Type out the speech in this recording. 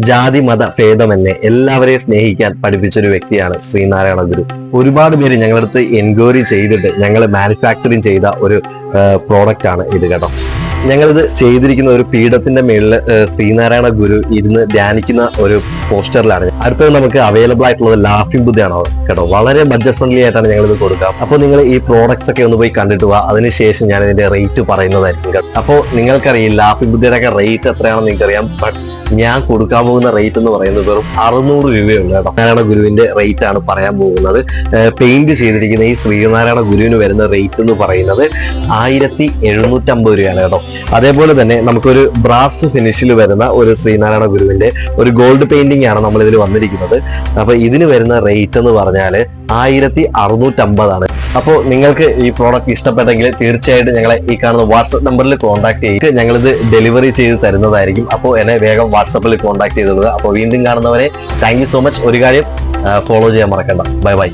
ജാതി മത ഭേദമന്യേ എല്ലാവരെയും സ്നേഹിക്കാൻ പഠിപ്പിച്ചൊരു വ്യക്തിയാണ് ശ്രീനാരായണ ഗുരു. ഒരുപാട് പേര് ഞങ്ങളടുത്ത് എൻക്വയറി ചെയ്തിട്ട് ഞങ്ങൾ മാനുഫാക്ചറിങ് ചെയ്ത ഒരു പ്രോഡക്റ്റ് ആണ് ഇത് കേട്ടോ. ഞങ്ങളിത് ചെയ്തിരിക്കുന്ന ഒരു പീഠത്തിന്റെ മേളിൽ ശ്രീനാരായണ ഗുരു ഇരുന്ന് ധ്യാനിക്കുന്ന ഒരു പോസ്റ്ററിലാണ്. അടുത്തത് നമുക്ക് അവൈലബിൾ ആയിട്ടുള്ളത് ലാഫിംഗ് ബുദ്ധയാണ് കേട്ടോ. വളരെ ബഡ്ജറ്റ് ഫ്രണ്ട്ലി ആയിട്ടാണ് ഞങ്ങൾ ഇത് കൊടുക്കുക. അപ്പോൾ നിങ്ങൾ ഈ പ്രോഡക്ട്സ് ഒക്കെ ഒന്ന് പോയി കണ്ടിട്ട് പോവാ. അതിനുശേഷം ഞാൻ ഇതിന്റെ റേറ്റ് പറയുന്നതായിരിക്കും കേട്ടോ. അപ്പോൾ നിങ്ങൾക്കറിയാം ലാഫിംഗ് ബുദ്ധയുടെ ഒക്കെ റേറ്റ് എത്രയാണെന്ന് നിങ്ങൾക്കറിയാം. ബട്ട് ഞാൻ കൊടുക്കാൻ പോകുന്ന റേറ്റ് എന്ന് പറയുന്നത് വെറും 600 രൂപയുള്ളൂ കേട്ടോ. നാരായണ ഗുരുവിന്റെ റേറ്റ് ആണ് പറയാൻ പോകുന്നത്. പെയിന്റ് ചെയ്തിരിക്കുന്ന ഈ ശ്രീനാരായണ ഗുരുവിന് വരുന്ന റേറ്റ് എന്ന് പറയുന്നത് 1750 രൂപയാണ് കേട്ടോ. അതേപോലെ തന്നെ നമുക്കൊരു ബ്രാസ് ഫിനിഷിൽ വരുന്ന ഒരു ശ്രീനാരായണ ഗുരുവിന്റെ ഒരു ഗോൾഡ് പെയിന്റിംഗ് ആണ് നമ്മൾ ഇതിൽ വന്നിരിക്കുന്നത്. അപ്പൊ ഇതിന് വരുന്ന റേറ്റ് എന്ന് പറഞ്ഞാൽ 1650 ആണ്. അപ്പോൾ നിങ്ങൾക്ക് ഈ പ്രോഡക്റ്റ് ഇഷ്ടപ്പെട്ടെങ്കിൽ തീർച്ചയായിട്ടും ഞങ്ങളെ ഈ കാണുന്ന വാട്സ്ആപ്പ് നമ്പറിൽ കോൺടാക്ട് ചെയ്ത് ഞങ്ങളിത് ഡെലിവറി ചെയ്ത് തരുന്നതായിരിക്കും. അപ്പോൾ എന്നെ വേഗം വാട്സാപ്പിൽ കോൺടാക്ട് ചെയ്തത്. അപ്പോൾ വീണ്ടും കാണുന്നവരെ താങ്ക് യു സോ മച്ച്. ഒരു കാര്യം ഫോളോ ചെയ്യാൻ മറക്കണ്ട. Bye bye.